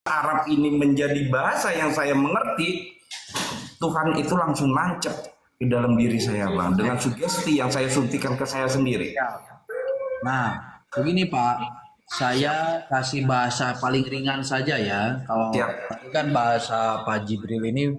Arab ini menjadi bahasa yang saya mengerti, Tuhan itu langsung nancep di dalam diri saya, Bang, dengan sugesti yang saya suntikan ke saya sendiri. Nah, begini Pak, saya kasih bahasa paling ringan saja ya. Kalau Siap, tadi kan bahasa Pak Jibril ini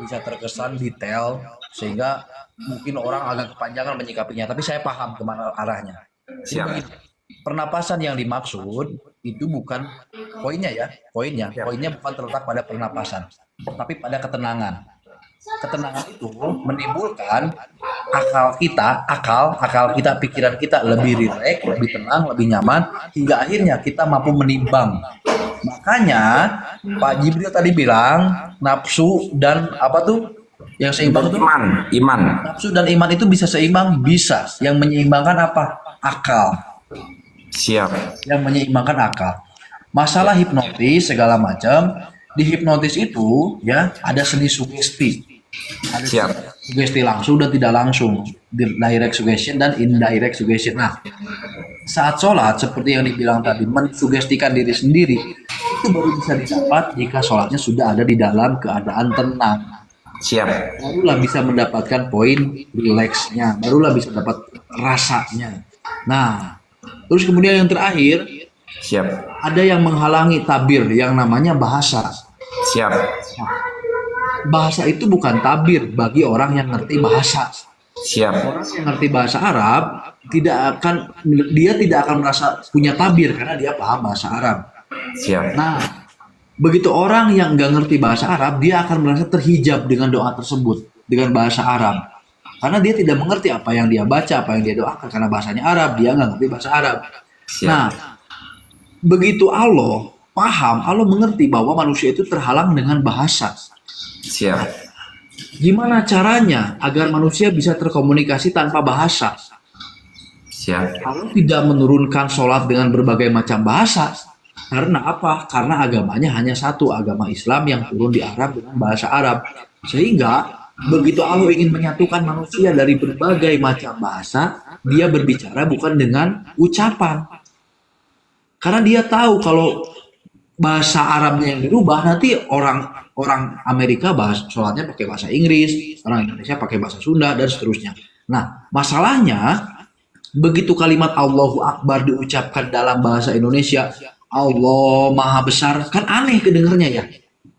bisa terkesan detail sehingga mungkin orang agak kepanjangan menyikapinya, tapi saya paham kemana arahnya. Jadi siap, begini, pernapasan yang dimaksud itu bukan poinnya ya, siap, poinnya bukan terletak pada pernapasan, tapi pada ketenangan. Ketenangan itu menimbulkan akal kita, pikiran kita lebih rileks, lebih tenang, lebih nyaman, hingga akhirnya kita mampu menimbang. Makanya Pak Jibril tadi bilang nafsu dan apa tuh yang dan seimbang itu, iman, nafsu dan iman itu bisa seimbang, bisa. Yang menyeimbangkan apa? Akal. siap, Yang menyeimbangkan akal. Masalah hipnotis segala macam, di hipnotis itu ya ada seni sugesti. Ada siap, sugesti langsung dan tidak langsung, direct suggestion dan indirect suggestion. Nah, saat sholat seperti yang dibilang tadi, mensugestikan diri sendiri itu baru bisa didapat jika sholatnya sudah ada di dalam keadaan tenang. siap, Barulah bisa mendapatkan poin relaxnya, barulah bisa dapat rasanya. Nah, terus kemudian yang terakhir, siap, ada yang menghalangi tabir yang namanya bahasa. siap, Bahasa itu bukan tabir bagi orang yang ngerti bahasa. siap, Orang yang ngerti bahasa Arab dia tidak akan merasa punya tabir karena dia paham bahasa Arab. siap, Nah, begitu orang yang nggak ngerti bahasa Arab, dia akan merasa terhijab dengan doa tersebut, dengan bahasa Arab. Karena dia tidak mengerti apa yang dia baca, apa yang dia doakan, karena bahasanya Arab, dia nggak ngerti bahasa Arab. siap, Nah, begitu Allah paham, Allah mengerti bahwa manusia itu terhalang dengan bahasa. siap, Gimana caranya agar manusia bisa terkomunikasi tanpa bahasa? siap, Allah tidak menurunkan sholat dengan berbagai macam bahasa. Karena apa? Karena agamanya hanya satu, agama Islam yang turun di Arab dengan bahasa Arab. Sehingga begitu Allah ingin menyatukan manusia dari berbagai macam bahasa, dia berbicara bukan dengan ucapan. Karena dia tahu kalau bahasa Arabnya yang dirubah, nanti orang orang Amerika sholatnya pakai bahasa Inggris, orang Indonesia pakai bahasa Sunda dan seterusnya. Nah, masalahnya begitu kalimat Allahu Akbar diucapkan dalam bahasa Indonesia, Allah Maha Besar, kan aneh kedengarnya ya.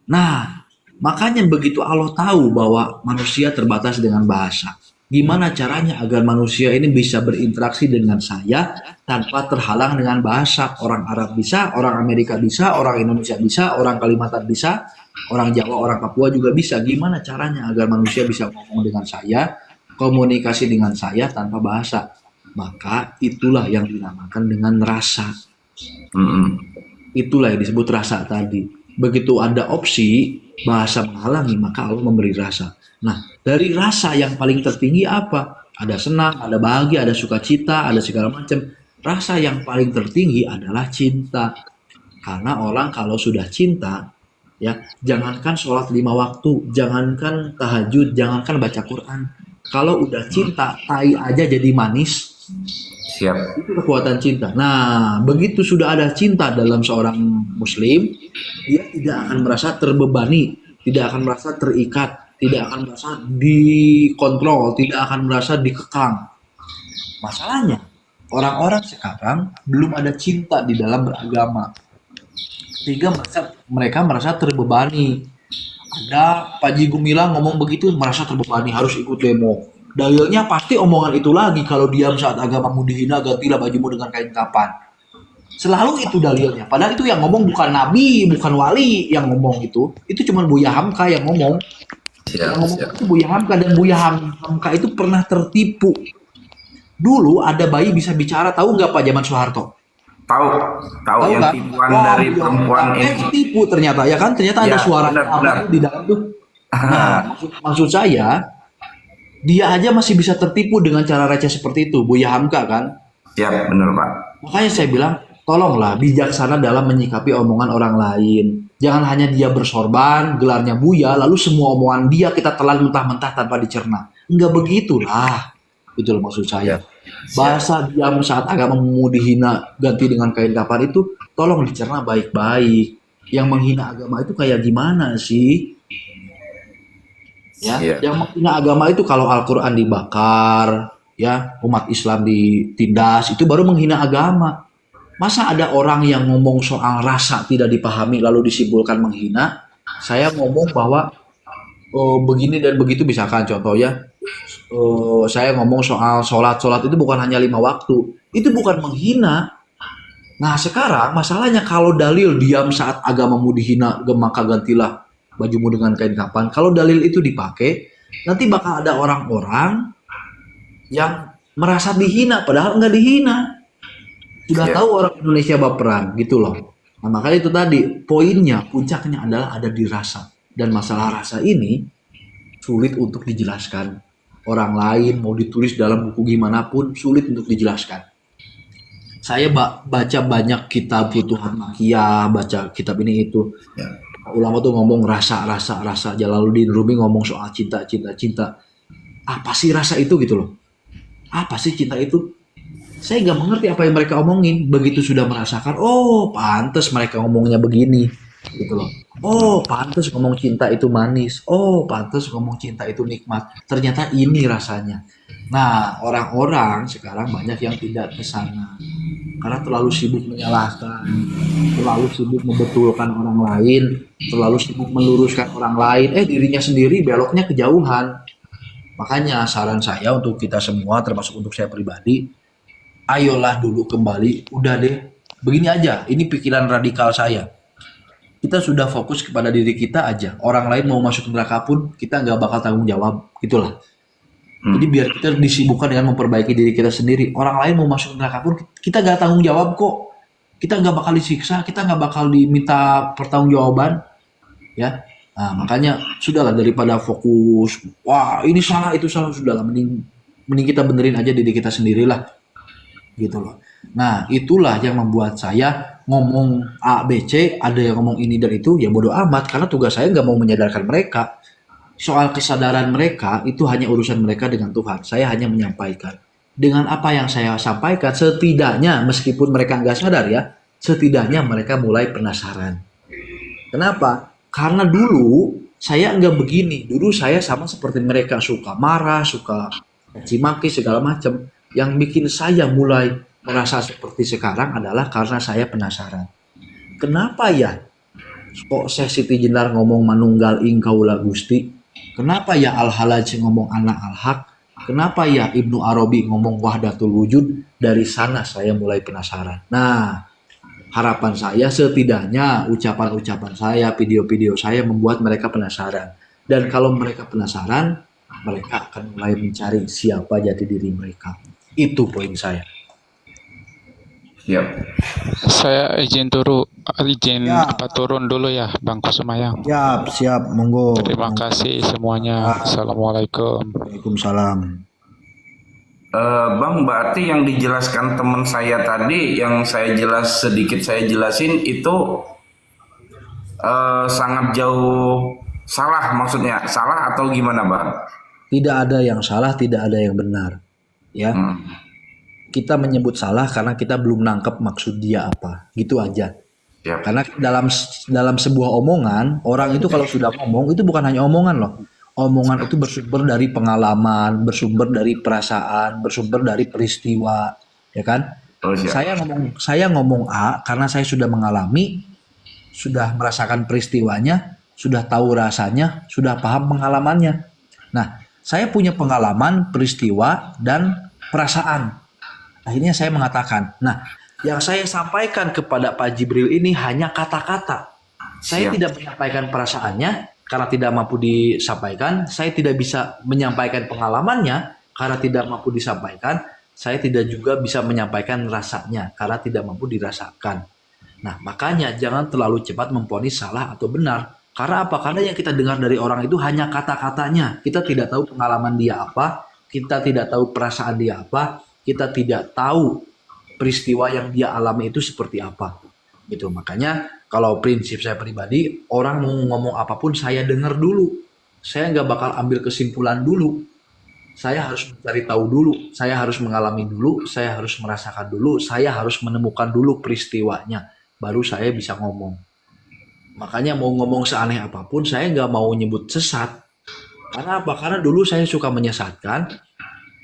Nah, makanya begitu Allah tahu bahwa manusia terbatas dengan bahasa, gimana caranya agar manusia ini bisa berinteraksi dengan saya tanpa terhalang dengan bahasa? Orang Arab bisa, orang Amerika bisa, orang Indonesia bisa, orang Kalimantan bisa, orang Jawa, orang Papua juga bisa. Gimana caranya agar manusia bisa ngomong dengan saya, komunikasi dengan saya tanpa bahasa? Maka itulah yang dinamakan dengan rasa. Itulah yang disebut rasa tadi. Begitu ada opsi bahasa menghalangi, maka Allah memberi rasa. Nah, dari rasa yang paling tertinggi apa? Ada senang, ada bahagia, ada sukacita, ada segala macam. Rasa yang paling tertinggi adalah cinta. Karena orang kalau sudah cinta, ya, jangankan sholat 5 waktu, jangankan tahajud, jangankan baca Quran. Kalau udah cinta, tai aja jadi manis. siap, Itu kekuatan cinta. Nah, begitu sudah ada cinta dalam seorang muslim, dia tidak akan merasa terbebani, tidak akan merasa terikat, tidak akan merasa dikontrol, tidak akan merasa dikekang. Masalahnya, orang-orang sekarang belum ada cinta di dalam beragama, sehingga mereka merasa terbebani. Ada Panji Gumilang ngomong begitu, merasa terbebani harus ikut demo. Dalilnya pasti omongan itu lagi, kalau diam saat agamamu dihina, gantilah bajumu dengan kain kapan. Selalu itu dalilnya. Padahal itu yang ngomong bukan nabi, bukan wali yang ngomong itu. Itu cuma Buya Hamka yang ngomong. Yang siap, ngomong siap. itu Buya Hamka, dan Buya Hamka itu pernah tertipu. Dulu ada bayi bisa bicara, tahu nggak Pak, zaman Soeharto? Tahu, tahu Tahu yang nggak? tipuan Wah, dari Buya perempuan Hamka ini. tertipu ternyata, ya kan? Ternyata ada Ya, suara benar, apa benar. di dalam tuh. Nah, maksud saya, dia aja masih bisa tertipu dengan cara receh seperti itu, Buya Hamka kan. Siap, benar Pak. Makanya saya bilang, tolonglah bijaksana dalam menyikapi omongan orang lain. Jangan hanya dia bersorban, gelarnya Buya, lalu semua omongan dia kita telan mentah-mentah tanpa dicerna. Enggak begitulah. Itu loh maksud saya. Bahasa diam saat agamamu dihina, ganti dengan kain kapan itu, tolong dicerna baik-baik. Yang menghina agama itu kayak gimana sih? Ya, Iya. yang menghina agama itu kalau Al-Quran dibakar, ya, umat Islam ditindas, itu baru menghina agama. Masa ada orang yang ngomong soal rasa tidak dipahami lalu disimpulkan menghina? Saya ngomong bahwa begini dan begitu, misalkan contoh ya, saya ngomong soal sholat itu bukan hanya 5 waktu, itu bukan menghina. Nah sekarang masalahnya kalau dalil diam saat agamamu dihina, maka gantilah bajumu dengan kain kapan. Kalau dalil itu dipakai, nanti bakal ada orang-orang yang merasa dihina padahal nggak dihina. Sudah Iya. tahu orang Indonesia baperan gitu loh. Nah makanya itu tadi poinnya, puncaknya adalah ada di rasa. Dan masalah rasa ini sulit untuk dijelaskan. Orang lain mau ditulis dalam buku gimana pun sulit untuk dijelaskan. Saya baca banyak kitab Futuhat Makiyah, baca kitab ini itu. Ya. Ulama tuh ngomong rasa, rasa, rasa. Jalaluddin Rumi ngomong soal cinta, cinta, cinta. Apa sih rasa itu gitu loh? Apa sih cinta itu? Saya nggak mengerti apa yang mereka omongin. Begitu sudah merasakan, oh pantas mereka ngomongnya begini, gitu loh. Oh pantas ngomong cinta itu manis. Oh pantas ngomong cinta itu nikmat. Ternyata ini rasanya. Nah orang-orang sekarang banyak yang tidak ke sana karena terlalu sibuk menyalahkan, terlalu sibuk membetulkan orang lain, terlalu sibuk meluruskan orang lain. Dirinya sendiri beloknya kejauhan. Makanya saran saya untuk kita semua, termasuk untuk saya pribadi, ayolah dulu kembali, udah deh, begini aja, ini pikiran radikal saya. Kita sudah fokus kepada diri kita aja. Orang lain mau masuk neraka pun kita nggak bakal tanggung jawab, gitulah. Jadi biar kita disibukkan dengan memperbaiki diri kita sendiri. Orang lain mau masuk neraka pun kita nggak tanggung jawab kok. Kita nggak bakal disiksa, kita nggak bakal diminta pertanggungjawaban, ya. Nah, makanya sudahlah daripada fokus, wah ini salah itu salah, sudahlah mending kita benerin aja diri kita sendirilah, gitu loh. Nah, itulah yang membuat saya ngomong A, B, C, ada yang ngomong ini dan itu, ya bodo amat, karena tugas saya nggak mau menyadarkan mereka. Soal kesadaran mereka, itu hanya urusan mereka dengan Tuhan. Saya hanya menyampaikan. Dengan apa yang saya sampaikan, setidaknya, meskipun mereka nggak sadar ya, setidaknya mereka mulai penasaran. Kenapa? Karena dulu saya nggak begini. Dulu saya sama seperti mereka, suka marah, suka caci maki segala macam. Yang bikin saya mulai merasa seperti sekarang adalah karena saya penasaran. Kenapa ya kok Syekh Siti Jenar ngomong manunggal ing kaula Gusti? Kenapa ya Al-Halaj ngomong anak al-haq? Kenapa ya Ibnu Arabi ngomong wahdatul wujud? Dari sana saya mulai penasaran. Nah, harapan saya setidaknya ucapan-ucapan saya, video-video saya membuat mereka penasaran. Dan kalau mereka penasaran, mereka akan mulai mencari siapa jati diri mereka. Itu poin saya. Siap. Saya izin Ya. turun dulu ya, Bang Kusumayang. Siap, monggo. Terima kasih semuanya. Assalamualaikum. Waalaikumsalam. Bang, berarti yang dijelaskan teman saya tadi, yang saya jelasin itu sangat jauh salah, maksudnya salah atau gimana, Bang? Tidak ada yang salah, tidak ada yang benar. Ya, kita menyebut salah karena kita belum nangkep maksud dia apa. Gitu aja. Siap. Karena dalam sebuah omongan, orang itu kalau sudah ngomong itu bukan hanya omongan loh. Omongan itu bersumber dari pengalaman, bersumber dari perasaan, bersumber dari peristiwa, ya kan? Oh, siap. Saya ngomong A karena saya sudah mengalami, sudah merasakan peristiwanya, sudah tahu rasanya, sudah paham pengalamannya. Nah, saya punya pengalaman, peristiwa, dan perasaan. Akhirnya saya mengatakan, nah, yang saya sampaikan kepada Pak Jibril ini hanya kata-kata. Saya Siap. tidak menyampaikan perasaannya karena tidak mampu disampaikan. Saya tidak bisa menyampaikan pengalamannya karena tidak mampu disampaikan. Saya tidak juga bisa menyampaikan rasanya karena tidak mampu dirasakan. Nah, makanya jangan terlalu cepat memvonis salah atau benar. Karena apa? Karena yang kita dengar dari orang itu hanya kata-katanya. Kita tidak tahu pengalaman dia apa, kita tidak tahu perasaan dia apa, kita tidak tahu peristiwa yang dia alami itu seperti apa. Gitu. Makanya kalau prinsip saya pribadi, orang mau ngomong apapun saya dengar dulu. Saya nggak bakal ambil kesimpulan dulu. Saya harus mencari tahu dulu, saya harus mengalami dulu, saya harus merasakan dulu, saya harus menemukan dulu peristiwanya. Baru saya bisa ngomong. Makanya mau ngomong seaneh apapun, saya nggak mau nyebut sesat. Karena apa? Karena dulu saya suka menyesatkan.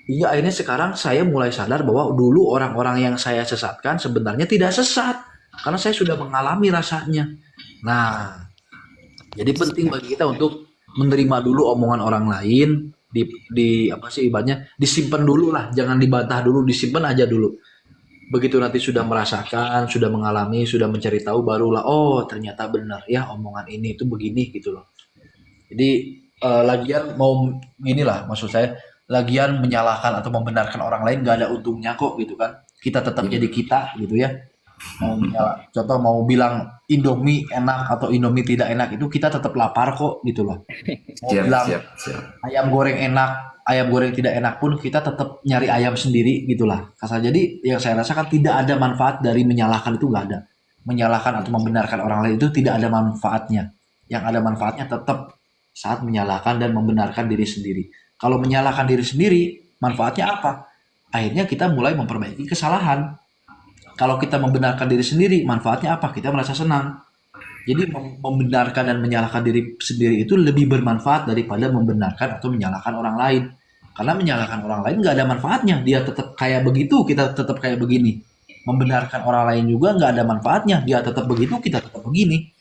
Hingga akhirnya sekarang saya mulai sadar bahwa dulu orang-orang yang saya sesatkan sebenarnya tidak sesat. Karena saya sudah mengalami rasanya. Nah, jadi penting bagi kita untuk menerima dulu omongan orang lain, di apa sih ibaratnya, disimpan dulu lah, jangan dibantah dulu, disimpan aja dulu. Begitu nanti sudah merasakan, sudah mengalami, sudah mencari tahu, barulah oh ternyata benar ya omongan ini itu begini gitu loh. Jadi lagian mau gini lah maksud saya, lagian menyalahkan atau membenarkan orang lain gak ada untungnya kok gitu kan. Kita tetap jadi kita gitu ya. Contoh mau bilang Indomie enak atau Indomie tidak enak itu kita tetap lapar kok gitu loh. Mau Siap, bilang siap, siap. ayam goreng enak, ayam goreng tidak enak pun kita tetap nyari ayam sendiri gitulah. Kasar jadi yang saya rasakan tidak ada manfaat dari menyalahkan itu nggak ada. Menyalahkan atau membenarkan orang lain itu tidak ada manfaatnya. Yang ada manfaatnya tetap saat menyalahkan dan membenarkan diri sendiri. Kalau menyalahkan diri sendiri, manfaatnya apa? Akhirnya kita mulai memperbaiki kesalahan. Kalau kita membenarkan diri sendiri, manfaatnya apa? Kita merasa senang. Jadi membenarkan dan menyalahkan diri sendiri itu lebih bermanfaat daripada membenarkan atau menyalahkan orang lain. Karena menyalahkan orang lain nggak ada manfaatnya. Dia tetap kayak begitu, kita tetap kayak begini. Membenarkan orang lain juga nggak ada manfaatnya. Dia tetap begitu, kita tetap begini.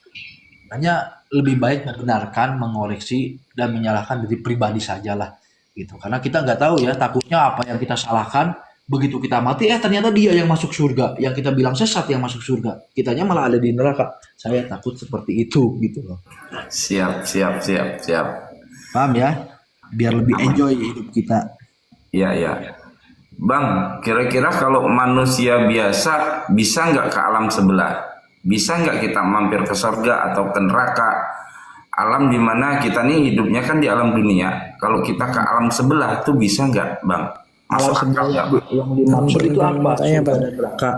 Makanya lebih baik membenarkan, mengoreksi, dan menyalahkan diri pribadi sajalah. Gitu. Karena kita nggak tahu ya, takutnya apa yang kita salahkan, begitu kita mati, ternyata dia yang masuk surga. Yang kita bilang sesat yang masuk surga. Kitanya malah ada di neraka. Saya takut seperti itu gitu loh. Siap, siap, siap, siap. Paham ya? Biar lebih enjoy hidup kita. Iya, iya. Bang, kira-kira kalau manusia biasa bisa nggak ke alam sebelah? Bisa nggak kita mampir ke surga atau ke neraka? Alam dimana kita nih hidupnya kan di alam dunia. Kalau kita ke alam sebelah tuh bisa nggak, Bang? Masuk akal nggak, Bang? Yang dimaksud itu apa? Makanya, Surga Bang. dan neraka.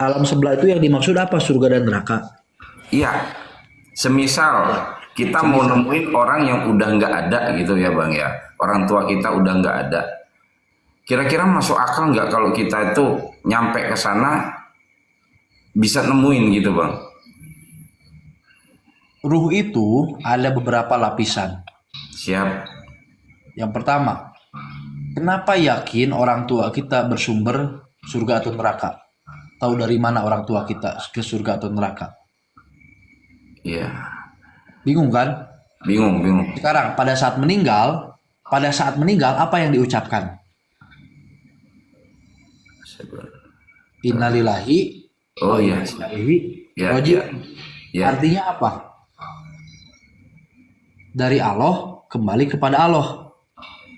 Alam sebelah itu yang dimaksud apa? Surga dan neraka. Iya. Semisal kita mau nemuin orang yang udah nggak ada gitu ya, Bang ya. Orang tua kita udah nggak ada. Kira-kira masuk akal nggak kalau kita itu nyampe ke sana bisa nemuin gitu, Bang? Ruh itu ada beberapa lapisan. Siap. Yang pertama, kenapa yakin orang tua kita bersumber surga atau neraka? Tahu dari mana orang tua kita ke surga atau neraka? Iya. Bingung kan? Bingung, bingung. Sekarang pada saat meninggal apa yang diucapkan? Innalillahi Oh iya. Ya, Rojiun. ya. Artinya apa? Dari Allah kembali kepada Allah.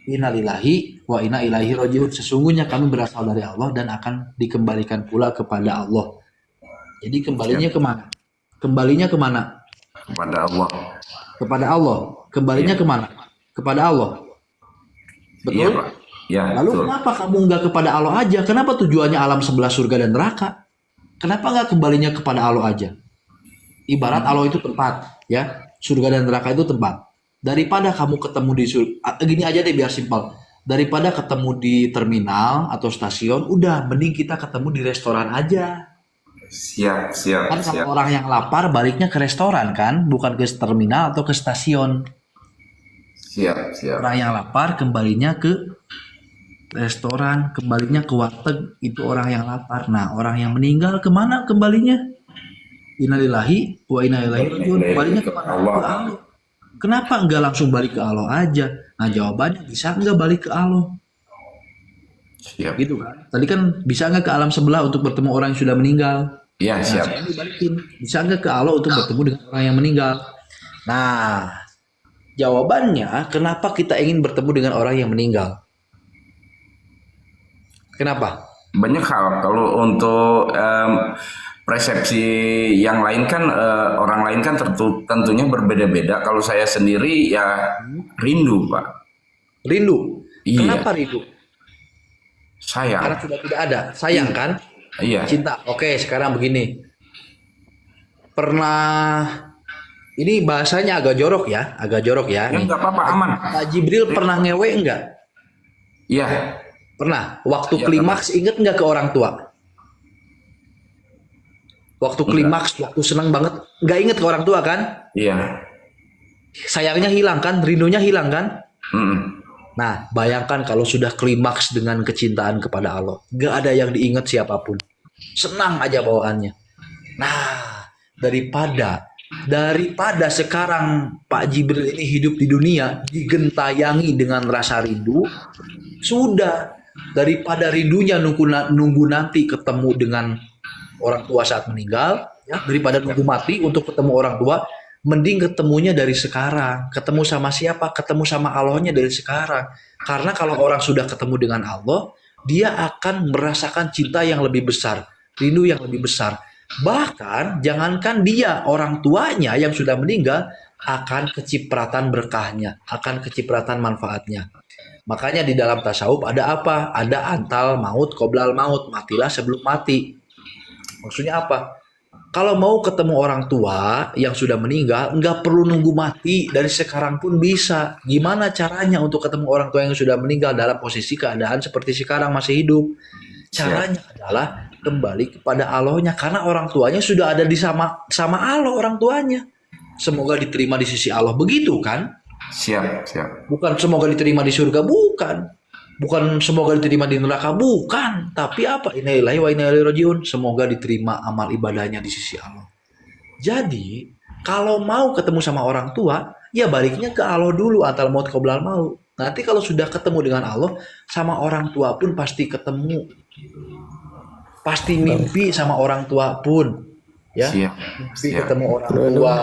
Innalillahi wa inna ilaihi rojiun. Sesungguhnya kami berasal dari Allah dan akan dikembalikan pula kepada Allah. Jadi kembalinya kemana? Kembalinya kemana? Kepada Allah. Kepada Allah. Kembalinya kemana? Kepada Allah. Iya, Betul? Pak. Ya, Lalu betul. kenapa kamu nggak kepada Allah aja? Kenapa tujuannya alam sebelah surga dan neraka? Kenapa nggak kembalinya kepada Allah aja? Ibarat Allah itu tempat, ya. Surga dan neraka itu tempat. Daripada kamu ketemu di gini aja deh biar simpel. Daripada ketemu di terminal atau stasiun, udah mending kita ketemu di restoran aja. Siap, siap, Kan siap. kalau orang yang lapar baliknya ke restoran kan, bukan ke terminal atau ke stasiun. Siap, siap. Orang yang lapar kembalinya ke restoran, kembalinya ke warteg, itu orang yang lapar. Nah, orang yang meninggal kemana kembalinya? Innalillahi wa inna ilaihi rajiun. Kembalinya kemana? Ke Allah. Kenapa enggak langsung balik ke Allah aja? Nah, jawabannya bisa enggak balik ke Allah? Siap. Gitu kan? Tadi kan bisa enggak ke alam sebelah untuk bertemu orang yang sudah meninggal? Iya, Nah, siap. saya dibalikin. Bisa enggak ke Allah untuk bertemu dengan orang yang meninggal? Nah, jawabannya kenapa kita ingin bertemu dengan orang yang meninggal? Kenapa? Banyak hal kalau untuk persepsi yang lain kan orang lain kan tentunya berbeda-beda. Kalau saya sendiri ya rindu, Pak. Rindu. Iya. Kenapa rindu? Karena Sayang. sudah tidak ada. Sayang kan? Iya. Cinta. Oke, sekarang begini. Pernah ini bahasanya agak jorok ya, Ya nih. nggak apa-apa, aman. Pak Jibril pernah ngewe enggak? Iya. Pernah. Waktu Iya, klimaks inget enggak ke orang tua? Waktu klimaks, waktu senang banget, nggak inget ke orang tua kan? Iya. Sayangnya hilang kan, rindunya hilang kan? Mm-mm. Nah, bayangkan kalau sudah klimaks dengan kecintaan kepada Allah, nggak ada yang diingat siapapun, senang aja bawaannya. Nah, daripada sekarang Pak Jibril ini hidup di dunia digentayangi dengan rasa rindu, sudah daripada rindunya nunggu nanti ketemu dengan orang tua saat meninggal, ya, daripada nunggu mati untuk ketemu orang tua, mending ketemunya dari sekarang. Ketemu sama siapa? Ketemu sama Allahnya dari sekarang. Karena kalau orang sudah ketemu dengan Allah, dia akan merasakan cinta yang lebih besar, rindu yang lebih besar. Bahkan jangankan dia, orang tuanya yang sudah meninggal akan kecipratan berkahnya, akan kecipratan manfaatnya. Makanya di dalam tasawuf ada apa? Ada antal maut qoblal maut, matilah sebelum mati. Maksudnya apa? Kalau mau ketemu orang tua yang sudah meninggal, nggak perlu nunggu mati, dari sekarang pun bisa. Gimana caranya untuk ketemu orang tua yang sudah meninggal dalam posisi keadaan seperti sekarang masih hidup? Caranya adalah kembali kepada Allahnya, karena orang tuanya sudah ada di sama Allah orang tuanya. Semoga diterima di sisi Allah, begitu kan? Siap. Bukan semoga diterima di surga, bukan. Bukan semoga diterima di neraka, bukan. Tapi apa? Inna lillahi wa inna ilaihi rajiun. Semoga diterima amal ibadahnya di sisi Allah. Jadi, kalau mau ketemu sama orang tua, ya baliknya ke Allah dulu, antal maut qoblal maut. Nanti kalau sudah ketemu dengan Allah, sama orang tua pun pasti ketemu. Pasti mimpi sama orang tua pun. Ya, Siap. mimpi ketemu orang tua.